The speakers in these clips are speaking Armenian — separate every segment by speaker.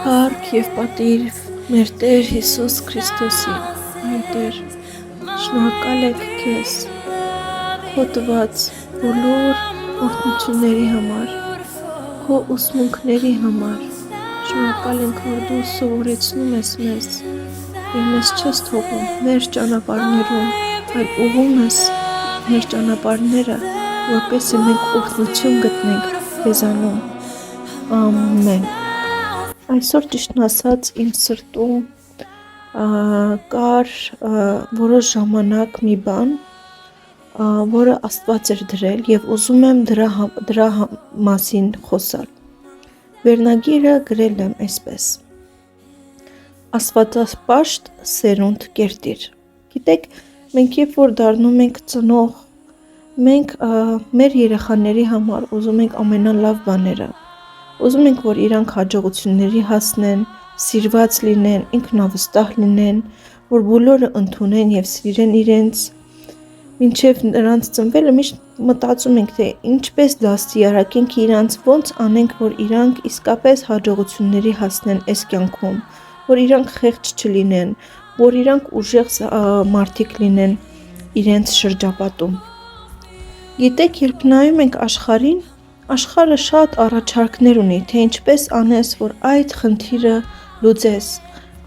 Speaker 1: Փառք եւ պատիվ մեր Տեր Հիսուս Քրիստոսի, այլ Տեր, շնորհակալ ենք քեզ քո տված բոլոր օրհնությունների համար, քո ուսմունքների համար, շնորհակալ ենք, որ դու սովորեցնում ես մեզ եւ մեզ չես թողում մեր ճանապարհներում, այլ ուղղում ես մեր ճանապարհները, որպեսզի մենք օրհնություն գտնենք քեզանում։ Ամեն։ Այսօր ճիշտն ասած իմ սրտում կար որոշ ժամանակ մի բան, որը Աստված էր դրել եւ ուզում եմ դրա մասին խոսալ։ Վերնագիրը գրել եմ այսպես. Աստվածապաշտ սերունդ կերտիր։ Գիտեք, մենք երբ որ դառնում ենք ծնող, մենք մեր երեխաների համար ուզում ենք ամենալավ բաները։ Ուզում ենք, որ իրանք հաջողությունների հասնեն, սիրված լինեն, ինքնավստահ լինեն, որ բոլորը ընդունեն եւ սիրեն իրենց։ Մինչեւ նրանց ծնվելը միշտ մտածում ենք, թե ինչպես դաստիարակենք իրանց, ոնց անենք, որ իրանք իսկապես հաջողությունների հասնեն այս կյանքում, որ իրանք խեղճ չլինեն, որ իրանք ուժեղ մարդիկ լինեն իրենց շրջապատում։ Գիտեք, երբ նայում ենք աշխարհին, աշխարհը շատ առաջարկներ ունի, թե ինչպես անես, որ այդ խնդիրը լուծես,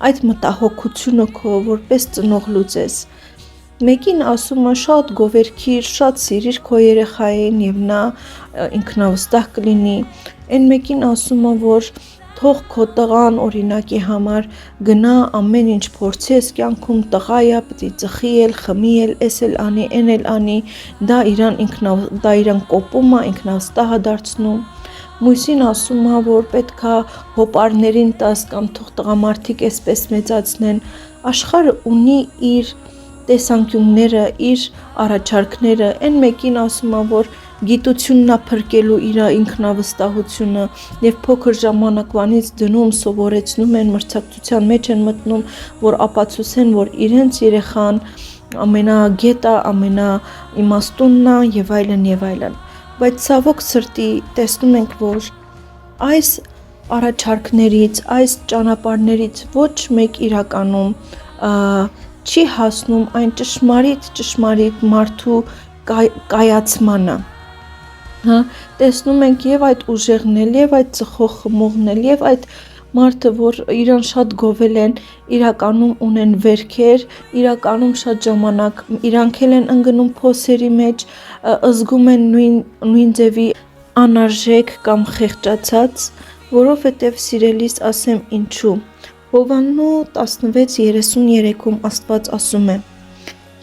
Speaker 1: այդ մտահոգությունը քո որպես ծնող լուծես։ Մեկին ասում է շատ գովերքիր, շատ սիրիր քո երեխային եւ նա ինքնավստահ կլինի։ Այն մեկին ասում է, որ թող քո տղան օրինակի համար գնա ամեն ինչ փորձի այս կյանքում, տղա է, պիտի ծխի էլ, խմի էլ, էս էլ անի, այն էլ անի, դա իրան կոպում է, ինքնավստահ է դարձնում։ Մույսին ասում է, որ պետքա հոպարներին տաս կամ թող տղամարդիկ այսպես մեծացնեն։ Աշխարհը ունի իր տեսանկյունները, իր առաջարկները։ Այն մեկին ասում է, որ գիտությունն է փրկելու իր ինքնավստահությունը եւ փոքր ժամանակվանից դնում սովորեցնում են, մրցակցության մեջ են մտնում, որ ապացուցեն, որ իրենց երեխան ամենագետը, ամենաիմաստունն է եւ այլն եւ այլն։ Բայց ցավոք սրտի տեսնում ենք, որ այս առաջարկներից, այս ճանապարհներից ոչ մեկ իրականում չի հասնում այն ճշմարիտ մարդու կայացմանը։ Տեսնում ենք եւ այդ ուժեղն էլ, եւ այդ ծխող խմողն էլ, եւ այդ մարդը, որ իրան շատ գովել են, իրականում ունեն վերքեր, իրականում շատ ժամանակ իրանք էլ են ընկնում փոսերի մեջ, զգում են նույն ձևի անարժեք կամ խեղճացած, որովհետեւ սիրելիս ասեմ ինչու։ Հովհաննու 16:33-ում Աստված ասում է.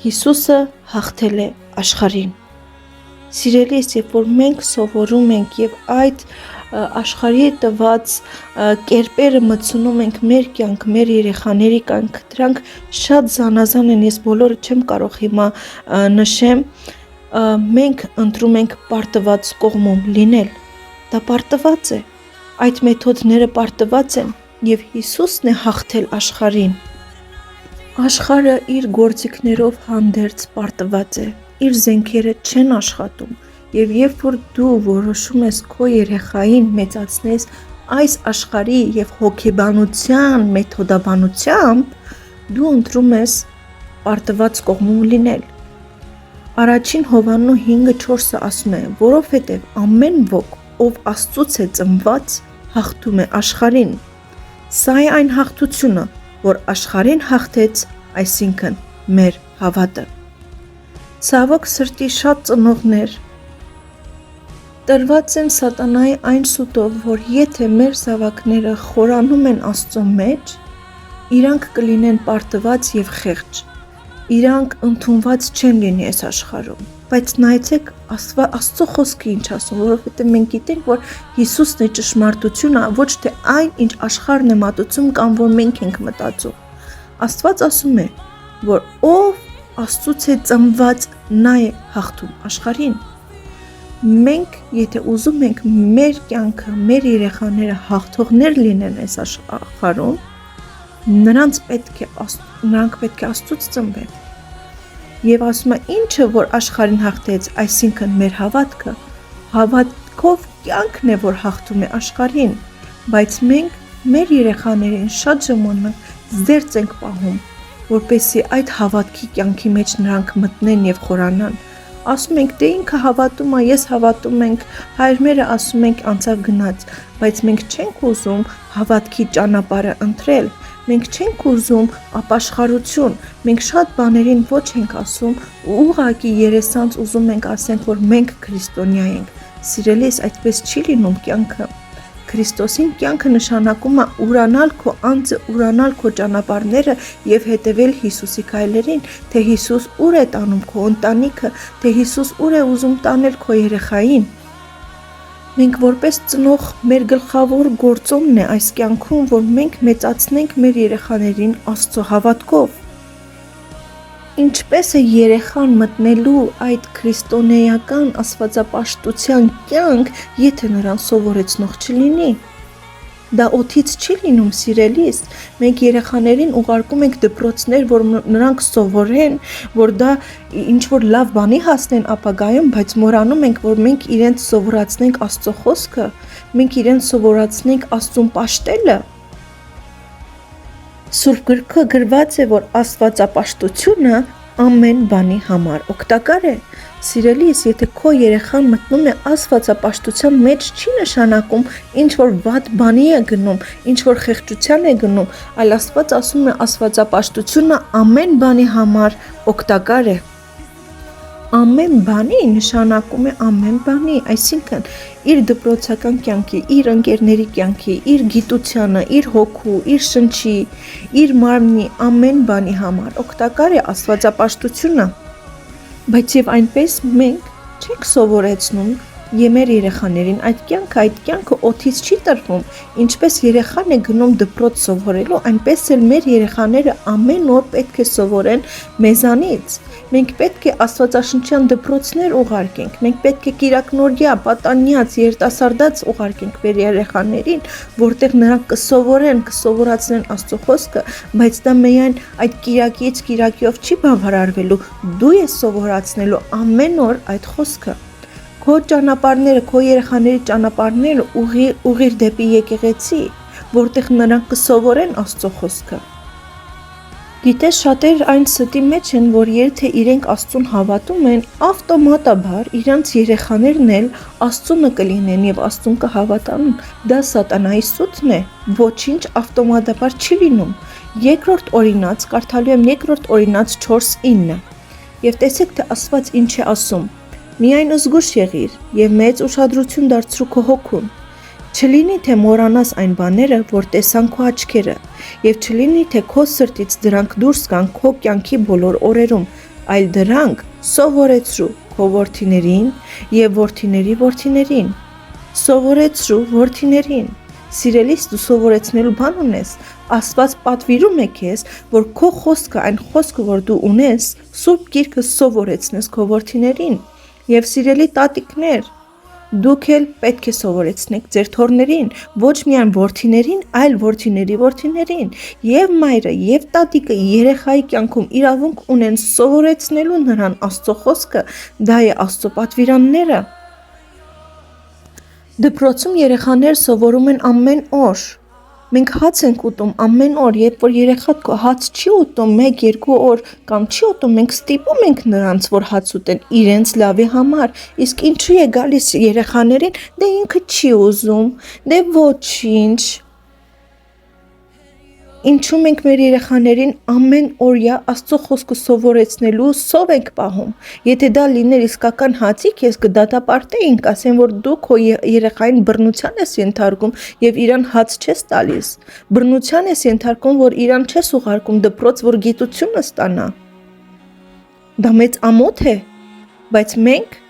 Speaker 1: Հիսուսը հաղթել է աշխարհին։ Սիրելիս, երբ որ մենք սովորում ենք եւ այդ աշխարհի տված կերպերը մտցնում ենք մեր կյանք, մեր երեխաների կյանք, դրանք շատ զանազան են, ես բոլորը չեմ կարող հիմա նշեմ, մենք ընտրում ենք պարտված կողմում լինել։ Դա պարտված է։ Այդ մեթոդները պարտված են եւ Հիսուսն է հաղթել աշխարհին։ Աշխարհը իր գործիքներով հանդերձ պարտված է։ Իր զենքերը չեն աշխատում եւ երբ որ դու որոշում ես քո երեխային մեծացնես այս աշխարհի եւ հոգեբանության մեթոդաբանությամբ, դու ընտրում ես պարտված կողմում լինել։ Առաջին Հովհաննու 5:4-ը ասում է, որովհետեւ ամեն ոք, ով Աստծուց է ծնված, հաղթում է աշխարհին։ Սա է այն հաղթությունը, որ աշխարհին հաղթեց, այսինքն մեր հավատը։ Ցավոք սրտի շատ ծնողներ տրված են սատանայի այն սուտով, որ եթե մեր զավակները խորանում են Աստծո մեջ, իրանք կլինեն պարտված եւ խեղճ։ Իրանք ընդունված չեն լինի այս աշխարհում։ Բայց նայեցեք Աստծո խոսքը ինչ ասում, որովհետեւ մենք գիտենք, որ Հիսուսն է ճշմարտությունը, ոչ թե այն, ինչ աշխարհն է մտածում կամ որ մենք ենք մտածում։ Աստված ասում է, որ ով Աստծուց է ծնված, նա է հաղթում աշխարհին։ Մենք, եթե ուզում ենք մեր կյանքը, մեր երեխաները հաղթողներ լինեն այս աշխարհում, նրանք պետք է Աստծուց ծնվեն։ Եվ ասում է, ինչը որ աշխարհին հաղթեց, այսինքն մեր հավատքը, հավատքով կյանքն է, որ հաղթում է աշխարհին, բայց մենք մեր երեխաներին շատ ժամանակ զերծ ենք պահում, որպեսզի այդ հավատքի կյանքի մեջ նրանք մտնեն եւ խորանան։ Ասում ենք, դե ինքը հավատում է, ես հավատում ենք, հայրմերը ասում ենք անցավ գնաց, բայց մենք չենք ուզում հավատքի ճանապարհը ընտրել, մենք չենք ուզում ապաշխարություն, մենք շատ բաներին ոչ ենք ասում ու ուղղակի երեսանց ուզում ենք ասենք, որ մենք քրիստոնյա ենք։ Սիրելիս, այդպես չի լինում կյանքը։ Քրիստոսին կյանքը նշանակում է ուրանալ քո անձը, ուրանալ քո ճանապարհները եւ հետեւել Հիսուսի քայլերին, թե Հիսուս ուր է տանում քո ընտանիքը, թե Հիսուս ուր է ուզում տանել քո երեխային։ Մենք որպես ծնող մեր գլխավոր գործոնն է այս կյանքում, որ մենք մեծացնենք մեր երեխաներին Աստծո հավատքով։ Ինչպես է երեխան մտնելու այդ քրիստոնեական աստվածապաշտության կյանք, եթե նրան սովորեցնող չլինի։ Դա օդից չի լինում, սիրելիս, մենք երեխաներին ուղարկում ենք դպրոցներ, որ նրանք սովորեն, որ դա ինչ-որ լավ բանի հասնեն ապագայում, բայց մոռանում ենք, որ մենք իրենց սովորացնենք Աստծո խոսքը, մենք իրենց սովորացնենք Աստծուն պաշտելը։ Սուրբ գրքը գրված է, որ աստվածապաշտությունը ամեն բանի համար օգտակար է։ Սիրելիս, եթե քո երեխան մտնում է աստվածապաշտության մեջ, չի նշանակում ինչ որ վատ բանի է գնում, ինչ որ խեղճության է գնում, այլ Աստված ասում է աստվածապաշտությունը ամեն բանի համար օգտակար է։ Ամեն բանի նշանակում է ամեն բանի, այսինքն իր դպրոցական կյանքի, իր ընկերների կյանքի, իր գիտությանը, իր հոգու, իր շնչի, իր մարմնի ամեն բանի համար օգտակար է աստվածապաշտությունը, բայց եւ այնպես մենք չենք սովորեցնում մեր երեխաներին այդ կյանքը օդից չի տրվում, ինչպես երեխան է գնում դպրոց սովորելու, այնպես էլ մեր երեխաները ամեն օր պետք է սովորեն մեզանից։ Մենք պետք է աստվածաշնչյան դպրոցներ ուղարկենք, մենք պետք է կիրակնօրյա, պատանյաց, երիտասարդաց ուղարկենք մեր երեխաներին, որտեղ նրանք կսովորեն, կսովորացնեն Աստծո խոսքը, բայց դա միայն այդ կիրակից կիրակիով չի բավարարվելու, դու ես սովորացնելու ամեն օր այդ խոսքը։ Քո ճանապարհները, քո երեխաների ճանապարհները ուղղիր դեպի եկեղեցի, որտեղ նրանք կսովորեն Աստծո խոսքը։ Գիտես, շատեր այն ստի մեջ են, որ եթե իրենք Աստծուն հավատում են, ավտոմատաբար իրանց երեխաներն էլ Աստծունը կլինեն եւ Աստծուն կհավատան։ Դա սատանայի սուտն է, ոչինչ ավտոմատաբար չի լինում։ Երկրորդ օրինաց, կարդալու եմ երկրորդ օրինաց 4:9։ Եվ տեսեք, թե Աստված ինչ է ասում. «Միայն զգույշ եղիր եւ մեծ ուշադրություն դարձրու քո հոգուն, չլինի թե մոռանաս այն բաները, որ տեսան քո աչքերը, եւ չլինի թե քո սրտից դրանք դուրս գան քո կյանքի բոլոր օրերում, այլ դրանք սովորեցրու քո որդիներին եւ որդիների որդիներին»։ Սովորեցրու որդիներին։ Սիրելիս, դու սովորեցնելու բան ունես, Աստված պատվիրում է քեզ, որ քո խոսքը, այն խոսքը, որ դու ունես, Սուրբ Գիրքը սովորեցնես քո որդիներին։ Եվ սիրելի տատիկներ, դուք էլ պետք է սովորեցնեք ձեր թոռներին, ոչ միայն որդիներին, այլ որդիների որդիներին, եւ մայրը, եւ տատիկը երեխայի կյանքում իրավունք ունեն սովորեցնելու նրան Աստծո խոսքը, դա է Աստծո պատվիրանները։ Դպրոցում երեխաներ սովորում են ամեն օր։ Մենք հաց ենք ուտում ամեն օր, երբ որ երեխան հաց չի ուտում 1-2 օր կամ չի ուտում, մենք ստիպում ենք նրանց, որ հաց ուտեն իրենց լավի համար, իսկ ինչու է գալիս երեխաներին, դե ինքը չի ուզում, դե ոչինչ։ Ինչու մենք մեր երեխաներին ամեն օրյա Աստծո խոսքը սովորեցնելու սով ենք պահում։ Եթե դա լիներ իսկական հացիկ, ես կդատապարտեինք, ասեն, որ դու քո երեխային բռնության ես ենթարկում եւ իրան հաց չես տալիս։ Բռնության ես ենթարկում, որ իրան չես ուղարկում դպրոց, որ գիտությունը ստանա։ Դա մեծ ամոթ է, բայց մենք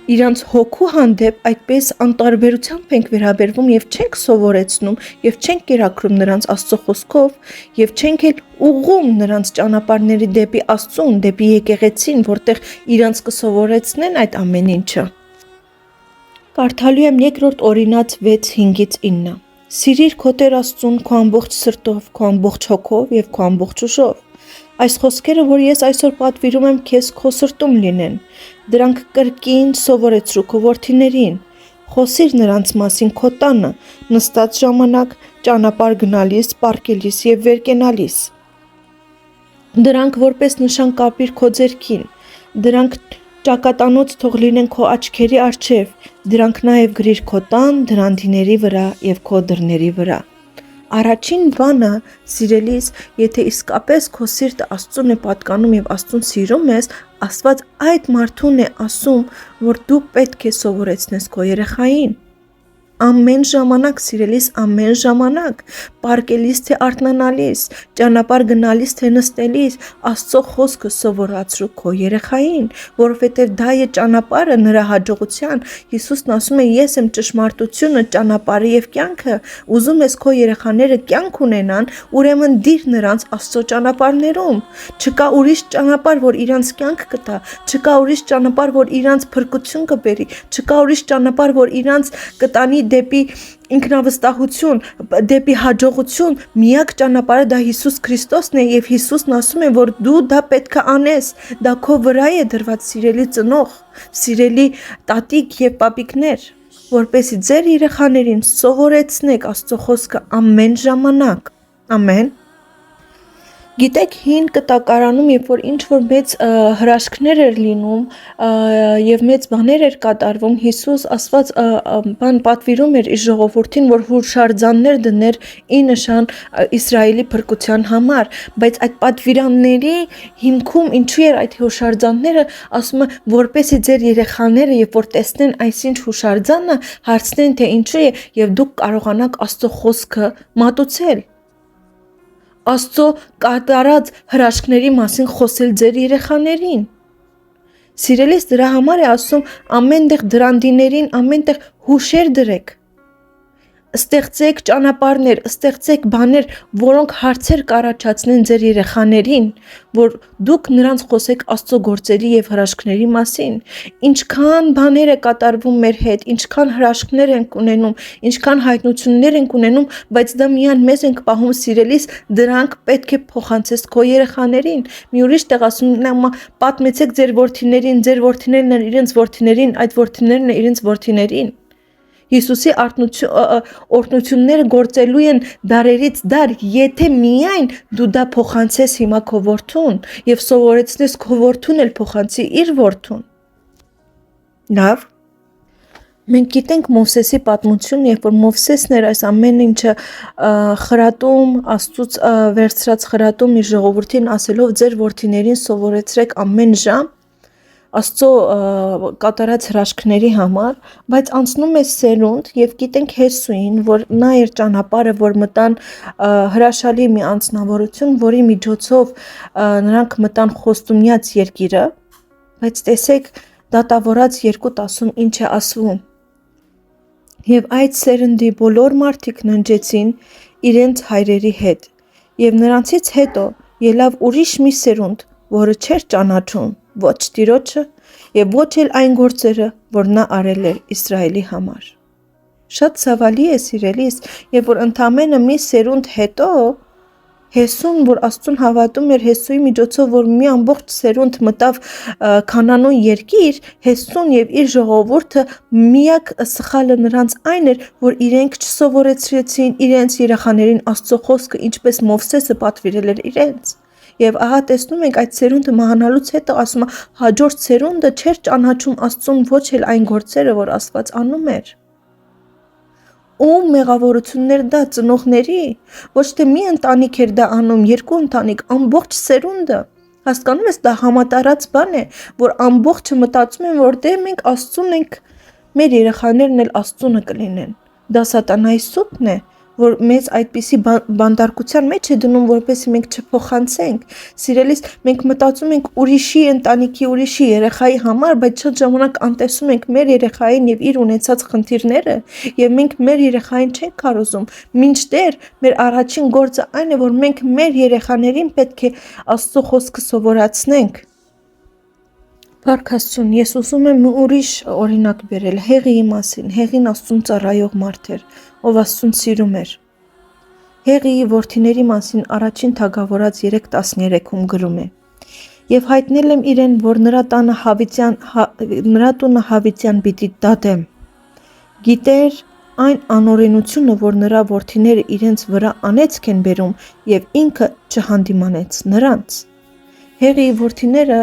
Speaker 1: իրանց հոգու հանդեպ այդպես անտարբերությամբ ենք վերաբերվում եւ չենք սովորեցնում եւ չենք կերակրում նրանց Աստծո խոսքով եւ չենք էլ ուղղում նրանց ճանապարհների դեպի Աստծուն, դեպի եկեղեցին, որտեղ իրանց կսովորեցնեն այդ ամեն ինչը։ Կարդալու եմ երկրորդ օրինաց 6:5-9։ Սիրիր քո Տեր Աստծուն քո ամբողջ սրտով, քո ամբողջ հոգով եւ քո ամբողջ ուժով։ Այս խոսքերը, որ ես այսօր պատվիրում եմ քեզ, քո սրտում լինեն, դրանք կրկին սովորեցրու քո որդիներին, Խոսիր նրանց մասին քո տանը, նստած ժամանակ, ճանապարհ գնալիս, պառկելիս եւ վեր կենալիս։ Դրանք որպես նշան կապիր քո ձեռքին, դրանք ճակատանոց թող լինեն քո աչքերի առջև, դրանք նաև գրիր քո տան դրանդիների վրա եւ քո դռների վրա։ Առաջին բանը, սիրելիս, եթե իսկապես քո սիրտը Աստծուն է պատկանում եւ Աստծուն սիրում ես, Աստված այդ մարդուն է ասում, որ դու պետք է սովորեցնես քո երեխային։ Ամեն ժամանակ, սիրելիս, ամեն ժամանակ, պարկելիս թե արթնանալիս, ճանապարհ գնալիս թե նստելիս, Աստծո խոսքը սովորացրու քո երեխային, որովհետև դա է ճանապարհը նրա հաջողության։ Հիսուսն ասում է. ես եմ ճշմարտությունը, ճանապարհը եւ կյանքը։ Ուզում ես քո երեխաները կյանք ունենան, ուրեմն դիր նրանց Աստծո ճանապարհներում։ Չկա ուրիշ ճանապարհ, որ իրանց կյանք կտա, չկա ուրիշ ճանապարհ, որ իրանց փրկություն կբերի, չկա ուրիշ ճանապարհ, որ իրանց կտանի դեպի ինքնավստահություն, դեպի հաջողություն, միակ ճանապարհը դա Հիսուս Քրիստոսն է եւ Հիսուսն ասում է, որ դու դա պետք է անես, դա քո վրա է դրված, սիրելի ծնող, սիրելի տատիկ եւ պապիկներ, որպեսզի ձեր երեխաներին սովորեցնեք Աստծո խոսքը ամեն ժամանակ։ Ամեն։ Գիտեք, հին կտակարանում, երբ որ ինչ որ մեծ հրաշքներ էր լինում եւ մեծ բաներ էր կատարվում, Հիսուս ասված բան պատվիրում էր իր ժողովրդին, որ հուշարձաններ դներ ի նշան Իսրայելի փրկության համար, բայց այդ պատվիրանների հիմքում ինչու էր այդ հուշարձանները, ասում է, որպեսզի ձեր երեխաները, երբ որ տեսնեն այսինչ հուշարձանը, հարցնեն թե ինչու է եւ դուք կարողանաք Աստծո խոսքը մատուցել։ Աստծո կատարած հրաշքների մասին խոսել ձեր երեխաներին։ Սիրելիս, դրա համար է ասում ամենտեղ դրանդիներին, ամենտեղ հուշեր դրեք։ Ստեղծեք ճանապարհներ, ստեղծեք բաներ, որոնք հարցեր կառաջացնեն ձեր երեխաներին, որ դուք նրանց խոսեք Աստծո գործերի եւ հրաշքների մասին։ Ինչքան բաներ է կատարվում մեր հետ, ինչքան հրաշքներ ենք ունենում, ինչքան հայտնություններ ենք ունենում, բայց դա միայն մեզ ենք պահում, սիրելիս, դրանք պետք է փոխանցես քո երեխաներին։ Մի ուրիշ տեղ ասում, պատմեցեք ձեր որդիներին, ձեր որդիներն են իրենց որդիներին, այդ որդիներն են իրենց որդիներին։ Հիսուսի օրհնությունները գործելու են դարերից դար, եթե միայն դու դա փոխանցես հիմա քո որդուն եւ սովորեցնես քո որդուն էլ փոխանցի իր որդուն։ Լավ։ Մենք գիտենք Մովսեսի պատմությունը, երբ որ Մովսեսն էր այս ամեն ինչը խրատում, Աստծուց վերցրած խրատում իր ժողովրդին ասելով ձեր որդիներին սովորեցրեք ամեն ժամ Աստծո կատարած հրաշքների համար, բայց անցնում է սերունդ եւ գիտենք Հեսուին, որ նա էր ճանապարհը, որ մտան հրաշալի մի անձնավորություն, որի միջոցով նրանք մտան խոստումյաց երկիրը, բայց տեսեք դատավորած 2:10 ինչ է ասվում։ Եվ այդ սերնդի բոլոր մարդիկ ննջեցին իրենց հայրերի հետ, եւ նրանցից հետո ելավ ուրիշ մի սերունդ, որը չէր ճանաչում ոչ Տիրոջը եւ ոչ էլ այն գործերը, որ նա արել էր Իսրայելի համար։ Շատ ցավալի է, սիրելիս, երբ որ ընդամենը մի սերունդ հետո Հեսուն, որ Աստծուն հավատում էր Հեսուի միջոցով, որ մի ամբողջ սերունդ մտավ Քանանոյ երկիր, Հեսուն եւ իր ժողովուրդը միակ սխալը նրանց այն էր, որ իրենք չսովորեցրեցին իրենց երեխաներին Աստծո խոսքը, ինչպես Մովսեսը պատվիրել էր իրենց։ Եվ ահա տեսնում ենք այդ սերունդը մահանալուց հետո ասում է հաջորդ սերունդը չէր ճանաչում Աստծուն ոչ էլ այն գործերը, որ Աստված անում էր։ Ու մեղավորություններ դա ծնողների, ոչ թե մի ընտանիք էր դա անում, երկու ընտանիք, ամբողջ սերունդը։ Հասկանում ես, դա համատարած բան է, որ ամբողջը մտածում են, որ դե մենք Աստծուն ենք, մեր երեխաներն էլ Աստծունը կլինեն։ Դա սատանայի սուտն է, որ մեզ այդպիսի բանդարկության մեջ է դնում, որպեսզի մենք չփոխանցենք։ Սիրելիս, մենք մտածում ենք ուրիշի ընտանիքի, ուրիշի երեխայի համար, բայց շատ ժամանակ անտեսում ենք մեր երեխային եւ իր ունեցած խնդիրները, եւ մենք մեր երեխային չենք կարոզում։ Մինչդեռ մեր առաջին գործը այն է, որ մենք մեր երեխաներին պետք է Աստծո խոսքը սովորացնենք։ Փառք Աստծուն, ես ուզում եմ ուրիշ օրինակ բերել Հեղիի մասին։ Հեղին Աստծուն ծառայող մարդ էր, ով Աստծուն սիրում էր։ Հեղիի որդիների մասին առաջին Թագավորաց 3:13-ում գրում է. Եվ հայտնել եմ իրեն, որ նրա տունը հավիտյան պիտի դատեմ։ Գիտեր այն անօրենությունը, որ նրա որդիները իրենց վրա անեծք են բերում և ինքը չհանդիմանեց նրանց։ Հեղիի որդիները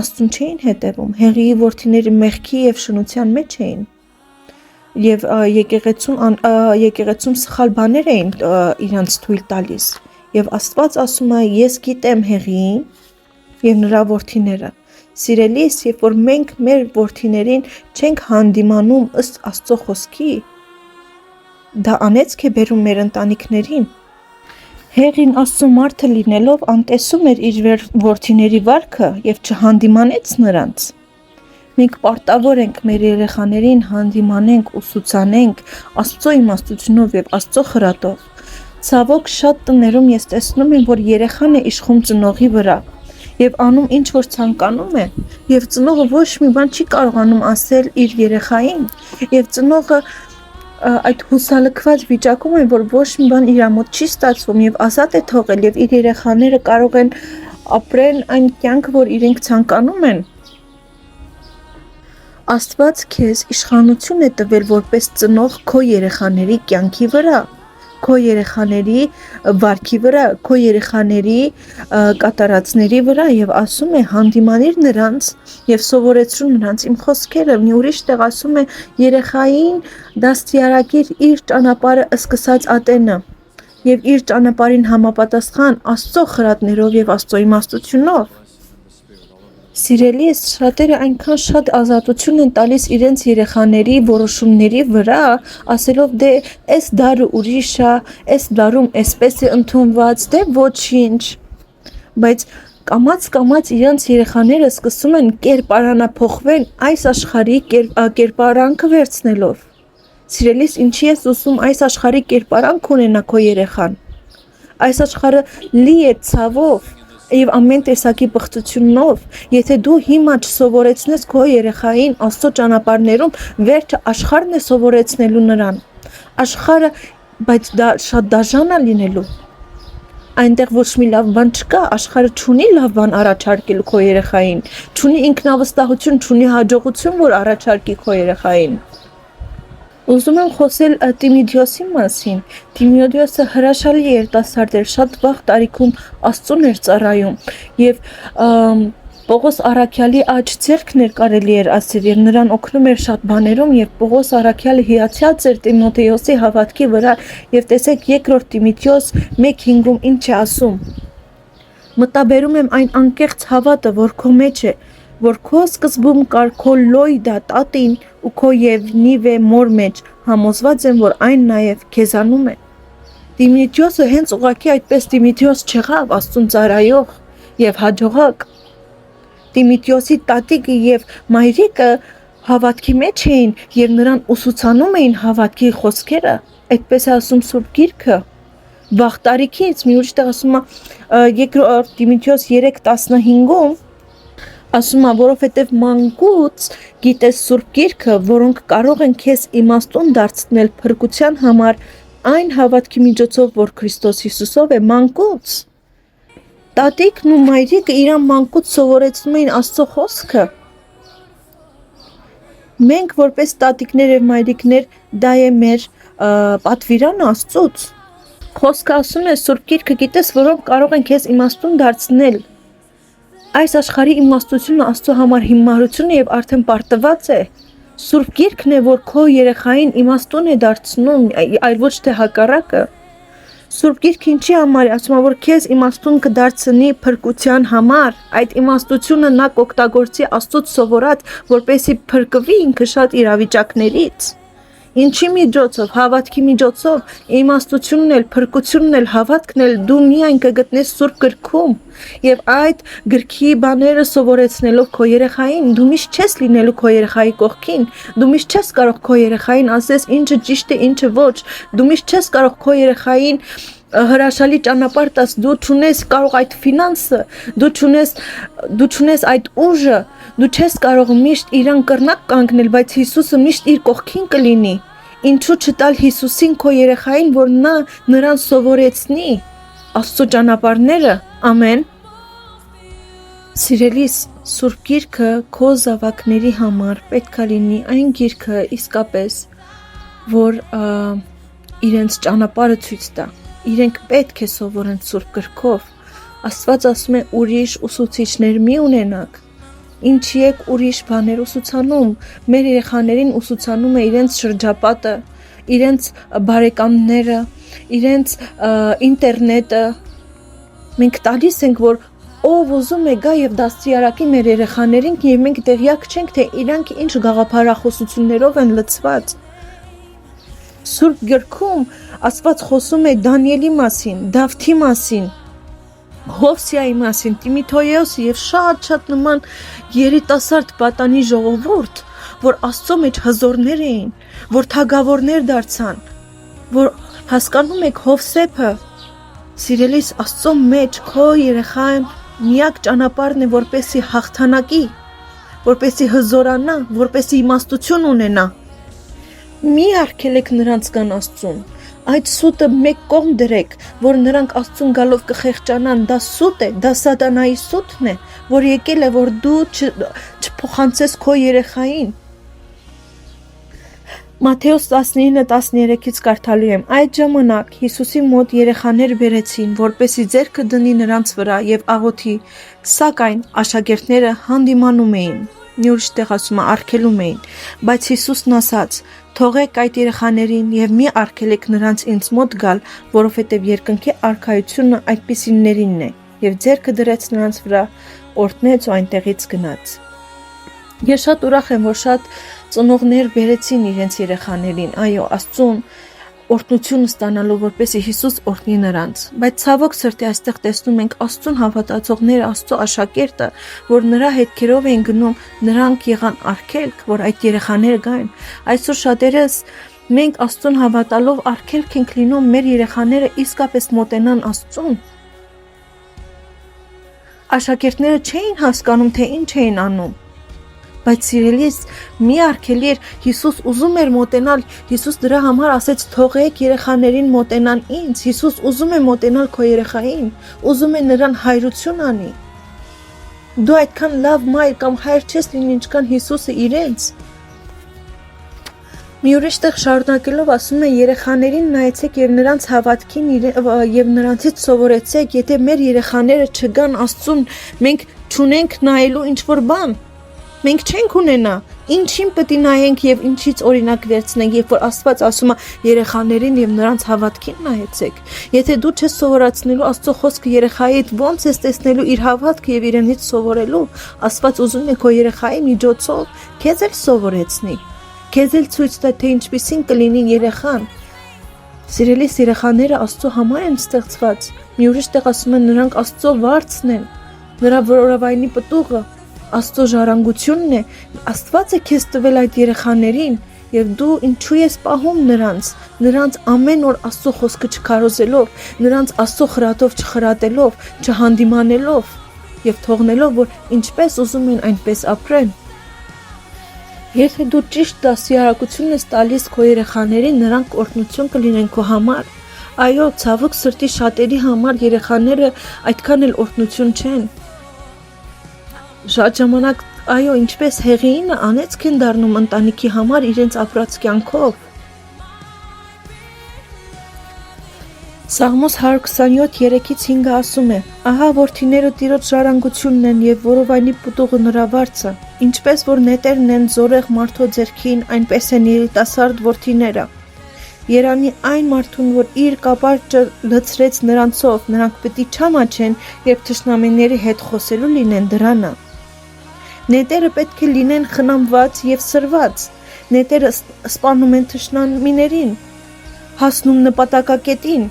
Speaker 1: Աստծուն չէին հետևում, Հեղիի որդիները մեղքի և շնության մեջ էին և եկեղեցում սխալ բաներ էին իրանց թույլ տալիս և Աստված ասում է ես գիտեմ Հեղիին և նրա որդիները։ Սիրելիս, երբ որ մենք մեր որդիներին չենք հանդիմանում ըստ Աստծո խոսքի, դա անեծք է բերում մեր ընտանիքներին։ Հեղին Աստծո մարդը լինելով անտեսում էր իր որդիների վարքը և չհանդիմանեց նրանց։ Մենք պարտավոր ենք մեր երեխաներին հանդիմանենք, ուսուցանենք Աստծո իմաստությունով և Աստծո խրատով։ Ցավոք շատ տներում ես տեսնում եմ, որ երեխան է իշխում ծնողի վրա և անում ինչ որ ցանկանում է և ծնողը ոչ մի բան չի կարողանում ասել իր երեխային և ծնողը այդ հուսալքված վիճակում է, որ ոչ մի բան իր մոտ չի ստացվում և ազատ է թողել և իր երեխաները կարող են ապրեն այն կյանքը, որ իրենք ցանկանում են։ Աստված քեզ իշխանություն է տվել որպես ծնող քո երեխաների կյանքի վրա, քո երեխաների վարքի վրա, քո երեխաների կատարածների վրա և ասում է հանդիմանիր նրանց և սովորեցրու նրանց իմ խոսքերը։ Մի ուրիշ տեղ ասում է երեխային դաստիարակիր իր ճանապարհը սկսած ատենը և իր ճանապարհին համապատասխան Աստծո խրատներով և Աստծո իմաստությունով։ Սիրելիս, շատերը այնքան շատ ազատություն են տալիս իրենց երեխաների որոշումների վրա, ասելով դե էս դարը ուրիշ է, էս դարում էսպես է ընդունված, դե ոչինչ, բայց կամաց իրենց երեխաները սկսում են կերպարանափոխվեն այս աշխարհի կերպարանքը վերցնելով։ Սիրելիս, ինչի ես ուզում այս աշխարհի կերպարանք ունենա քո երեխան։ Այս աշխարհը լի է ցավով և ամեն տեսակի բղծությունով, եթե դու հիմա չսովորեցնես քո երեխային Աստծո ճանապարհներում, վերջը աշխարհն է սովորեցնելու նրան։ Աշխարհը, բայց դա շատ դաժան է լինելու։ Այնտեղ ոչ մի լավ բան չկա, աշխարհը չունի լավ բան առաջարկելու քո երեխային, չունի ինքնավստահություն, չունի հաջողություն, որ առաջարկի քո երեխային։ Ուզում եմ խոսել Տիմոթեոսի մասին։ Տիմոթեոսը հրաշալի երիտասարդ էր, շատ վաղ տարիքում Աստծուն էր ծառայում և Պողոս առաքյալի աջ ձեռքն էր կարելի էր ասել և նրան օգնում էր շատ բաներում և Պողոս առաքյալը հիացած էր Տիմոթեոսի հավատքի վրա և տեսեք երկրորդ Տիմոթեոս 1:5-ում ինչ է ասում. մտաբերում եմ այն անկեղծ հավատը, որ քո մեջ է, որ քո սկզբում կար քո Լոյդա տատին ու քո Եվնիվե մոր մեջ, համոզված եմ, որ այն նաև քեզանում է։ Տիմոթեոսը հենց ուղղակի այդպես Տիմոթեոս չեղավ, Աստծուն ծառայող և հաջողակ։ Տիմոթեոսի տատիկը և մայրիկը հավատքի մեջ էին և նրան ուսուցանում էին հավատքի խոսքերը, այդպես է ասում Սուրբ Գիրքը։ Վաղ տարիքից, մի ուրիշ տեղ ասում է 2 Տիմոթեոս 3:15-ում ասում է, որովհետև մանկուց գիտես Սուրբ Գիրքը, որոնք կարող են քեզ իմաստուն դարձնել փրկության համար այն հավատքի միջոցով, որ Քրիստոս Հիսուսով է, մանկուց։ Տատիկն ու մայրիկը իրան մանկուց սովորեցնում էին Աստծո խոսքը։ Մենք որպես տատիկներ և մայրիկներ դա է մեր պատվիրանը Աստծուց։ Խոսքը ասում է Սուրբ Գիրքը գիտես, որոնք կարող են քեզ իմաստուն դարձնել։ Այս աշխարհի իմաստությունը Աստծո համար հիմարություն է և արդեն պարտված է։ Սուրբ Գիրքն է, որ քո երեխային իմաստուն է դարձնում, այլ ոչ թե հակառակը։ Սուրբ Գիրքը ինչի համար է, ասում է, որ քեզ իմաստուն կդարձնի փրկության համար, այդ իմաստությունը նա կօգտագործի Աստծուց սովորած, որպեսզի փրկվի ինքը շատ իրավիճակներից։ Ինչի միջոցով, հավատքի միջոցով, իմաստությունն էլ, փրկությունն էլ, հավատքն էլ դու միայն կգտնես Սուրբ Գրքում և այդ գրքի բաները սովորեցնելով քո երեխային, դու միշտ չես լինելու քո երեխայի կողքին, դու միշտ չես կարող քո երեխային ասես ինչը ճիշտ է, ինչը ոչ, դու միշտ չես կարող քո երեխային հրաշալի ճանապարհ տաս, դու չունես կարող այդ ֆինանսը, դու չունես այդ ուժը, դու չես կարող միշտ իրան կռնակ կանգնել, բայց Հիսուսը միշտ իր կողքին կլինի։ Ինչու չտալ Հիսուսին քո երեխային, որ նա նրան սովորեցնի Աստծո ճանապարհները։ Ամեն։ Սիրելիս, Սուրբ Գիրքը քո զավակների համար պետք է լինի այն գիրքը իսկապես, որ իրենց ճանապարհը ցույց տա։ Իրենք պետք է սովորեն Սուրբ գրքով։ Աստված ասում է ուրիշ ուսուցիչներ մի ունենաք։ Ինչի եք ուրիշ բաներ ուսուցանում։ Մեր երեխաներին ուսուցանում է իրենց շրջապատը, իրենց բարեկամները, իրենց ինտերնետը։ Մենք տալիս ենք, որ ով ուզում է գա եւ դաստիարակի մեր երեխաներին, եւ մենք տեղյակ չենք, թե իրանք ինչ գաղափարախոսություններով են լցված։ Սուրբ գրքում Աստված խոսում է Դանիելի մասին, Դավթի մասին, Հովսեայի մասին, Տիմոթեոսի եւ շատ նման երիտասարդ պատանի ժողովուրդ, որ Աստծո մեջ հզորներ էին, որ թագավորներ դարձան, որ հասկանում եք Հովսեփը, սիրելիս Աստծո մեջ քո երեխան միակ ճանապարհն է, որպեսի հաղթանակի, որպեսի հզորանա, որպեսի իմաստություն ունենա։ Մի արգելեք նրանց կան Աստծուն, այդ սուտը մեկ կողմ դրեք, որ նրանք Աստծուն գալով կխեղճանան, դա սուտ է, դա սատանայի սուտն է, որ եկել է, որ դու չփոխանցես քո երեխային։ Մատթեոս 19:13-ից կարդալու եմ. այդ ժամանակ Հիսուսի մոտ երեխաներ բերեցին, որպեսզի ձեռքը դնի նրանց վրա եւ աղոթի, սակայն աշակերտները հանդիմանում էին։ Մի ուրիշ տեղ ասում է արգելում էին, բայց Հիսուսն ասաց. թողեք այդ երեխաներին եւ մի արգելեք նրանց ինձ մոտ գալ, որովհետեւ երկնքի արքայությունը այդպիսիներինն է, եւ ձեռքը դրեց նրանց վրա, օրհնեց ու այնտեղից գնաց։ Ես շատ ուրախ եմ, որ շատ ծնողներ բերեցին իրենց երեխաներին, այո, Աստծուն օրհնություն ստանալու, որպեսզի Հիսուս օրհնի նրանց, բայց ցավոք սրտի այստեղ տեսնում ենք Աստծուն հավատացողները, Աստծո աշակերտը, որ նրա հետքերով են գնում, նրանք եղան արգելք, որ այդ երեխաները գան։ Այսօր շատերս մենք Աստծուն հավատալով արգելք ենք լինում մեր երեխաները իսկապես մոտենան Աստծուն։ Աշակերտները չէին հասկանում, թե ինչ էին անում։ Բայց սիրելիս, մի արգելիր, Հիսուս ուզում էր մոտենալ, Հիսուս դրա համար ասեց թողեք երեխաներին մոտենան ինձ, Հիսուս ուզում է մոտենալ քո երեխային, ուզում է նրան հայրություն անի։ Դու այդքան լավ մայր կամ հայր չես լինի, ինչքան Հիսուսը իրենց։ Մի ուրիշ տեղ շարունակելով ասում է երեխաներին նայեցեք եւ նրանց հավատքին եւ նրանցից սովորեցեք, եթե մեր երեխաները չգան Աստծուն, մենք չունենք նայելու ինչ որ բան։ Մենք չենք ունենա, ինչին պետք է նայենք եւ ինչից օրինակ վերցնենք, երբ որ Աստված ասում է երեխաներին եւ նրանց հավատքին նայեցեք։ Եթե դու չես սովորացնելու Աստծո խոսքը երեխայիդ, ո՞նց ես տեսնելու իր հավատքը եւ իրենից սովորելու։ Աստված ուզում է քո երեխայի միջոցով քեզ էլ սովորեցնի։ Քեզ էլ ցույց տա, թե ինչպիսին կլինի երեխան։ Սիրելիս երեխաները Աստծո համար են ստեղծված։ Մի ուրիշ տեղ ասում են նրանք Աստծո վարձն են, նրա որովայնի պտուղը։ Աստծո ժառանգությունն է, Աստված է քեզ տվել այդ երեխաներին եւ դու ինչու ես պահում նրանց ամեն օր Աստծո խոսքը չքարոզելով, նրանց Աստծո խրատով չխրատելով, չհանդիմանելով եւ թողնելով, որ ինչպես ուզում են այնպես ապրեն։ Եթե դու ճիշտ դաստիարակություն ես տալիս քո երեխաներին, նրանք օրհնություն կլինեն քո համար։ Այո, ցավոք սրտի շատերի համար երեխաները այդքան էլ օրհնություն չեն։ Շատ ժամանակ, այո, ինչպես հեղինը անեծք են դառնում ընտանիքի համար իրենց ապրած կյանքով։ Սաղմոս 127:3-5 ասում է. Ահա որդիները Տիրոջ ժառանգությունն են եւ որովայնի պտուղը նրա վարձը, ինչպես որ նետերն են զորեղ մարդու ձեռքին, այնպես են երիտասարդ որդիները։ Երանի այն մարդուն, որ իր կապարճը լցրեց նրանցով, նրանք պետք է չամաչեն, երբ թշնամիների հետ խոսելու լինեն դրանը։ Նետերը պետք է լինեն խնամված եւ սրված։ Նետերը սպանում են թշնամիներին, հասնում նպատակակետին։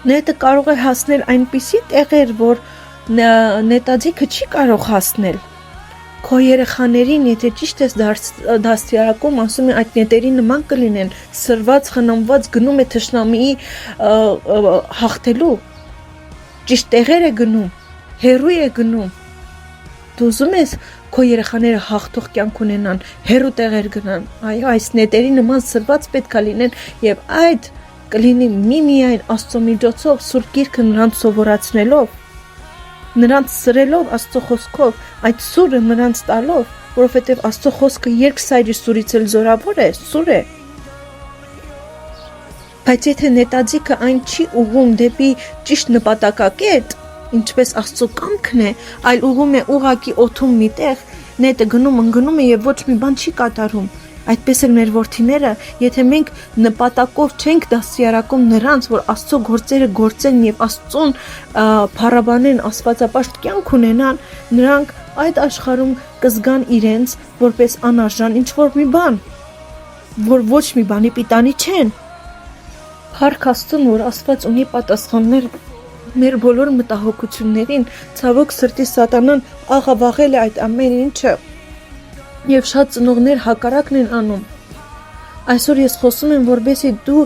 Speaker 1: Նետը կարող է հասնել այնպիսի տեղեր, որ նետաձիգը չի կարող հասնել։ Քո երեխաներին, եթե ճիշտ ես դաստիարակում, ասում է այդ նետերի նման կլինեն, սրված, խնամված գնում է թշնամիի հաղթելու։ Ճիշտ տեղեր է գնում, հեռու է գնում։ Դու ուզում ես քո երեխաները հաղթող կյանք ունենան, հեռու տեղեր գնան։ Այո, այս նետերի նման սրված պետք է լինեն եւ այդ կլինի միմիայն Աստծո միջոցով, Սուրբ Գիրքը նրանց սովորացնելով, նրանց սրելով Աստծո խոսքով, այդ սուրը նրանց տալով, որովհետեւ Աստծո խոսքը երկսայրի սուրից էլ զորավոր է, սուր է։ Բայց եթե նետաձիգը այն չի ուղում դեպի ճիշտ նպատակակետ, ինչպես Աստծո կամքն է, այլ ուղում է ուղակի օդում միտեղ, նետը գնում է եւ ոչ մի բան չի կատարում։ Այդպես էլ մեր որդիները, եթե մենք նպատակով չենք դաստիարակում նրանց, որ Աստծո գործերը գործեն եւ Աստծուն փառաբանեն, աստվածապաշտ կյանք ունենան, նրանք այդ աշխարհում կզգան իրենց որպես անարժան ինչ-որ մի բան, որ ոչ մի բանի պիտանի չեն։ Փառք Աստծուն, որ Աստված ունի պատասխաններ մեր բոլոր մտահոգություններին, ցավոք սրտի սատանան աղավաղել է այդ ամեն ինչը եւ շատ ծնողներ հակառակն են անում։ Այսօր ես խոսում եմ, որբեսի դու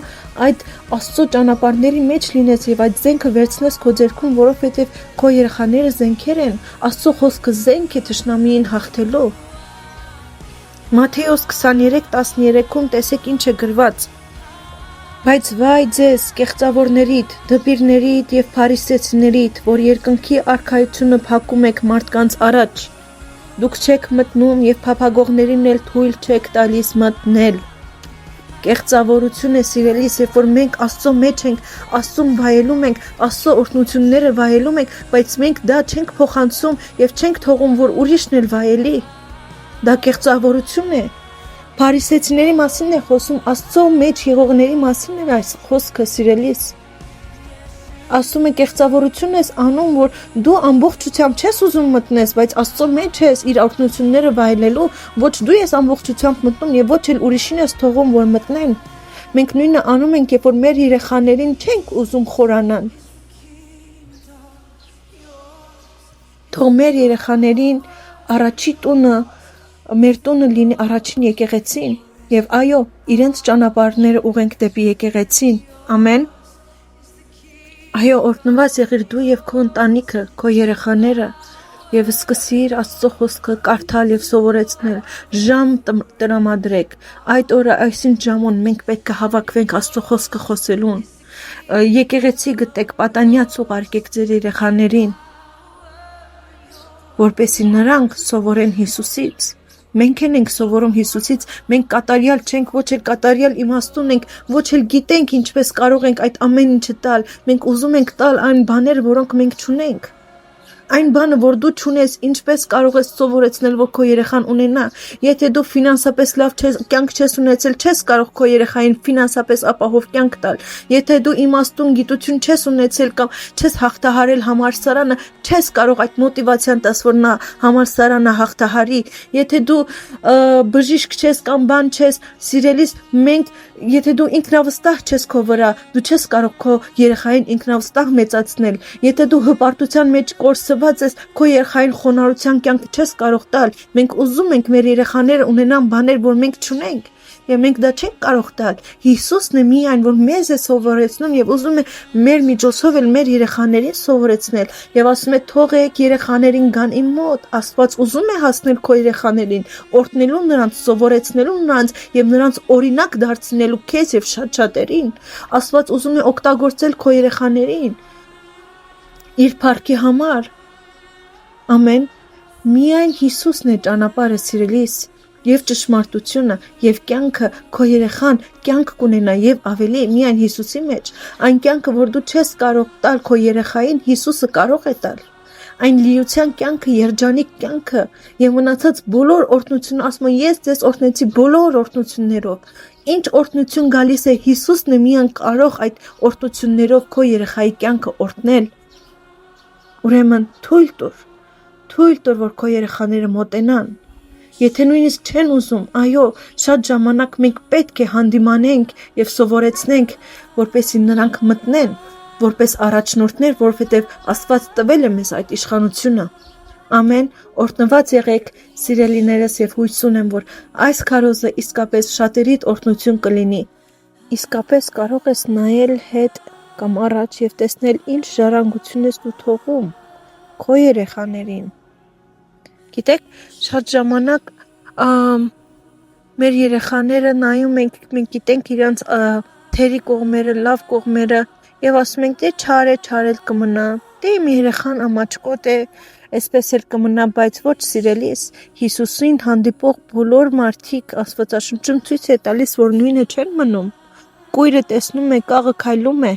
Speaker 1: այդ Աստծո ճանապարհների մեջ լինես եւ այդ զենքը վերցնես քո ձեռքում, որովհետեւ քո երեխաները զենքեր են, Աստծո խոսքը զենք է թշնամիին հաղթելու։ Մատթեոս 23:13-ում տեսեք ինչ է գրված. Բայց վայ ձեզ, կեղծավորներիդ, դպիրներիդ եւ փարիսեցիներիդ, որ երկնքի արքայությունը փակում եք մարդկանց առաջ։ Դուք չեք մտնում եւ փափագողներին էլ թույլ չեք տալիս մտնել։ Կեղծավորություն է սիրելիս, երբ որ մենք Աստծո մեջ ենք, Աստծուն վայելում ենք, Աստծո օրհնությունները վայելում ենք, բայց մենք դա չենք փոխանցում եւ չենք թողում, որ ուրիշն էլ վայելի։ Դա կեղծավորություն է։ Փարիսեցիների մասին է խոսում, Աստծո մեջ եղողների մասին է այս խոսքը, սիրելիս։ Ասում է կեղծավորություն ես անում, որ դու ամբողջությամբ չես ուզում մտնես, բայց Աստծո մեջ ես իր օրհնությունները վայելելու, ոչ դու ես ամբողջությամբ մտնում եւ ոչ էլ ուրիշին ես թողում, որ մտնեն։ Մենք նույնը անում ենք, երբ որ մեր երեխաներին չենք ուզում խորանան։ Թող մեր երեխաներին առաջի տունը, մեր տունը լինի առաջին եկեղեցին եւ այո, իրենց ճանապարհները ուղենք դեպի եկեղեցին։ Ամեն։ Այո, օրհնված եղիր դու եւ քո ընտանիքը, քո երեխաները եւ սկսիր Աստծո խոսքը կարդալ եւ սովորեցնել, ժամ տրամադրեք։ Այդ օրը այսին ժամուն մենք պետք է հավաքվենք Աստծո խոսքը խոսելուն։ Եկեղեցի գտեք, պատանյաց ուղարկեք ձեր երեխաներին, որպեսզի նրանք սովորեն Հիսուսից։ Մենք ենք սովորում Հիսուսից, մենք կատարյալ չենք, ոչ էլ կատարյալ իմաստուն ենք, ոչ էլ գիտենք ինչպես կարող ենք այդ ամեն ինչը տալ։ Մենք ուզում ենք տալ այն բաները, որոնք մենք չունենք։ Այն բանը, որ դու չունես, ինչպես կարող ես սովորեցնել, որ քո երեխան ունենա։ Եթե դու ֆինանսապես լավ կյանք չես ունեցել, չես կարող քո երեխային ֆինանսապես ապահով կյանք տալ։ Եթե դու իմաստուն գիտություն չես ունեցել կամ չես հաղթահարել համալսարանը, չես կարող այդ մոտիվացիան տաս, որ նա համալսարանը հաղթահարի։ Եթե դու բժիշկ չես կամ բան չես, սիրելիս, մենք եթե դու ինքնավստահ չես քո վրա, դու չես կարող քո երեխային ինքնավստահ մեծացնել։ Եթե դու հպարտության մեջ կորսված ես, քո երեխային խոնարհության կյանք չես կարող տալ։ Մենք ուզում ենք մեր երեխաները ունենան բաներ, որ մենք չունենք, եւ մենք դա չենք կարող տալ։ Հիսուսն է միայն, որ մեզ է սովորեցնում եւ ուզում է մեր միջոցով էլ մեր երեխաներին սովորեցնել եւ ասում է թողեք երեխաներին գան իմ մոտ։ Աստված ուզում է հասնել քո երեխաներին, օրհնելու նրանց, սովորեցնելու նրանց եւ նրանց օրինակ դարձնելու քեզ եւ շատ շատերին։ Աստված ուզում է օգտագործել քո երեխաներին իր փառքի համար։ Ամեն։ Միայն Հիսուսն է ճանապարհը, սիրելիս, եւ ճշմարտությունը եւ կյանքը, քո երեխան կյանք կունենա եւ ավելի միայն Հիսուսի մեջ։ Այն կյանքը, որ դու չես կարող տալ քո երեխային, Հիսուսը կարող է տալ։ Այն լիության կյանքը, երջանիկ կյանքը եւ մնացած բոլոր օրհնությունը, ասում եմ, ես ձեզ օրհնեցի բոլոր օրհնություններով։ Ինչ օրհնություն գալիս է, Հիսուսն է միայն կարող այդ օրհնություններով քո երեխայի կյանքը օրհնել։ Ուրեմն թույլ տուր, որ քո երեխաները մոտենան։ Եթե նույնիսկ չեն ուզում, այո, շատ ժամանակ մենք պետք է հանդիմանենք եւ սովորեցնենք, որպեսզի նրանք մտնեն, որպես առաջնորդներ, որովհետեւ Աստված տվել է մեզ այդ իշխանությունը։ Ամեն, օրհնված եղեք, սիրելիներս, եւ հույս ունեմ, որ այս քարոզը իսկապես շատերիդ օրհնություն կլինի։ Իսկապես կարող ես նայել հետ կամ առաջ եւ տեսնել ինչ ժառանգություն ես դու թողում քո երեխաներին։ Գիտեք, շատ ժամանակ մեր երեխաները նայում ենք, մենք գիտենք իրանց թերի կողմերը, լավ կողմերը եւ ասում ենք, դե չարել կմնա, դե իմ երեխան ամաչկոտ է, այսպես էլ կմնա, բայց ոչ, սիրելիս, Հիսուսին հանդիպող բոլոր մարդիկ Աստվածաշնչում ցույց է տալիս, որ նույնը չեն մնում։ Կույրը տեսնում է, կաղը քայլում է,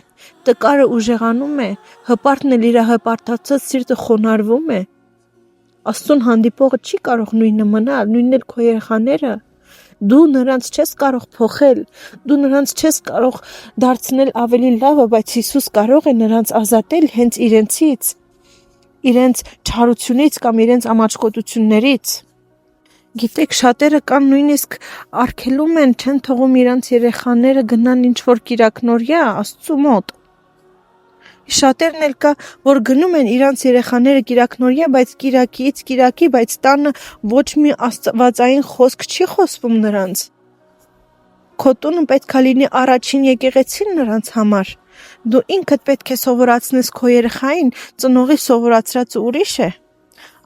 Speaker 1: տկարը ուժեղանում է, հպարտն էլ իր հպարտացած սիրտը խոնարհվում է։ Աստծուն հանդիպողը չի կարող նույնը մնալ, նույնն էլ քո երեխաները։ Դու նրանց չես կարող փոխել, դու նրանց չես կարող դարձնել ավելի լավը, բայց Հիսուս կարող է նրանց ազատել հենց իրենցից, իրենց չարությունից կամ իրենց ամաչկոտություններից։ Գիտեք, շատերը կան նույնիսկ արգելում են, չեն թողում իրանց երեխաները գնան ինչ-որ կիրակնորյա Աստծու մոտ։ Շատերն էլ կա, որ գնում են իրանց երեխաները կիրակնորյա, բայց կիրակից կիրակի, բայց տանը ոչ մի աստվածային խոսք չի խոսվում նրանց։ Քո տունը պետք է լինի առաջին եկեղեցին նրանց համար։ Դու ինքդ պետք է սովորացնես քո երեխային, ծնողի սովորացրածը ուրիշ է։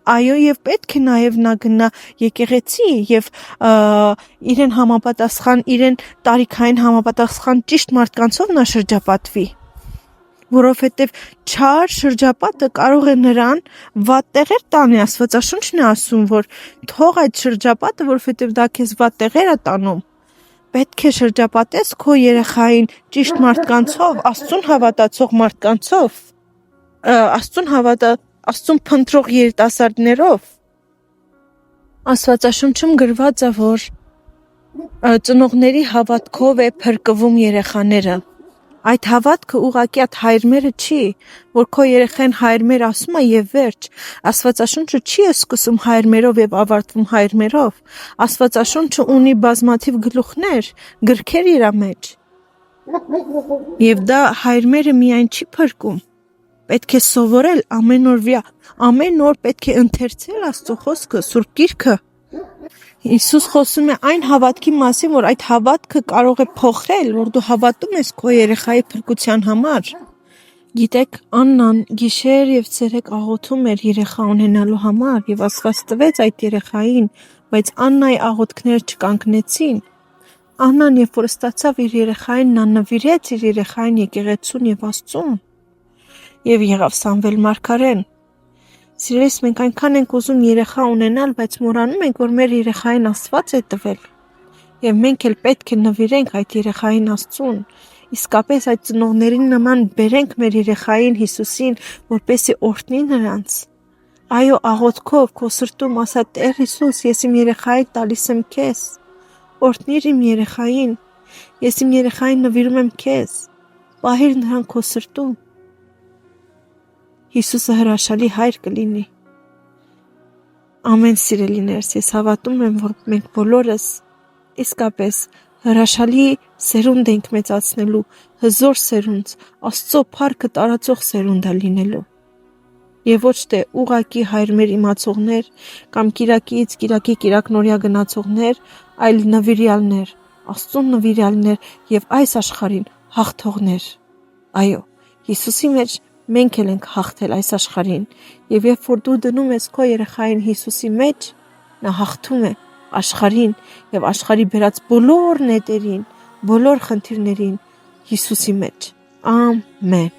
Speaker 1: Այո, եւ պետք է նաեւ նա գնա եկեղեցի եւ իրեն համապատասխան, իրեն տարիքային համապատասխան ճիշտ մարդկանցով նա շրջապատվի, որովհետեւ չար շրջապատը կարող է նրան վատ տեղեր տանի։ Աստվածաշունչն է ասում, որ թող այդ շրջապատը, որովհետեւ դա քեզ վատ տեղեր է տանում։ Պետք է շրջապատես քո երեխային ճիշտ մարդկանցով, Աստծուն հավատացող մարդկանցով, Աստծուն փնտրող երիտասարդներով։ Աստվածաշունչում գրված է, որ ծնողների հավատքով է փրկվում երեխաները։ Այդ հավատքը ուղղակի այդ հայրմերը չի, որ քո երեխան հայրմեր ասում է եւ վերջ։ Աստվածաշունչը չի սկսում հայրմերով եւ ավարտվում հայրմերով։ Աստվածաշունչը ունի բազմաթիվ գլուխներ, գրքեր իր մեջ։ Եվ դա հայրմերը միայն չի փրկում։ Պետք է սովորել ամեն օր պետք է ընթերցել Աստծո խոսքը, Սուրբ Գիրքը։ Հիսուս խոսում է այն հավատքի մասին, որ այդ հավատքը կարող է փոխել, որ դու հավատում ես քո երեխայի փրկության համար։ Գիտեք, Աննան գիշեր եւ ցերեկ աղոթում էր երեխա ունենալու համար եւ Աստված տվեց այդ երեխային, բայց Աննայի աղոթքները չկանգնեցին։ Աննան, երբ որ ստացավ իր երեխային, նա նվիրեց իր երեխային եկեղեցուն եւ Աստծուն։ Եվ եղավ Սամվել մարգարեն։ Սիրելիս, մենք այնքան ենք ուզում երեխա ունենալ, բայց մոռանում ենք, որ մեր երեխային Աստված է տվել։ Եվ մենք էլ պետք է նվիրենք այդ երեխային Աստծուն։ Իսկապես այդ ծնողներին նման բերենք մեր երեխային Հիսուսին, որպեսզի օրհնի նրանց։ Այո, աղոթքով քո սրտում ասա. Տեր Հիսուս, ես իմ երեխային տալիս եմ քեզ։ Օրհնիր իմ երեխային։ Ես իմ երեխային նվիրում եմ քեզ։ Պահիր նրան քո սրտում։ Հիսուսը հրաշալի հայր կլինի։ Ամեն սիրելիներս, ես հավատում եմ, որ մենք բոլորս իսկապես հրաշալի սերունդ ենք մեծացնելու, հզոր սերունդ, Աստծո փառքը տարածող սերունդ է լինելու։ Եվ ոչ թե ուղակի հայրմեր իմացողներ կամ կիրակից կիրակի կիրակնորյա գնացողներ, այլ նվիրյալներ, Աստծուն նվիրյալներ եւ այս աշխարհին հաղթողներ։ Այո, Հիսուսի մեջ մենք էլ ենք հաղթել այս աշխարհին, եւ երբ որ դու դնում ես քո երեխային Հիսուսի մեջ, նա հաղթում է աշխարհին եւ աշխարհի բերած բոլոր նետերին, բոլոր խնդիրներին Հիսուսի մեջ։ Ամեն։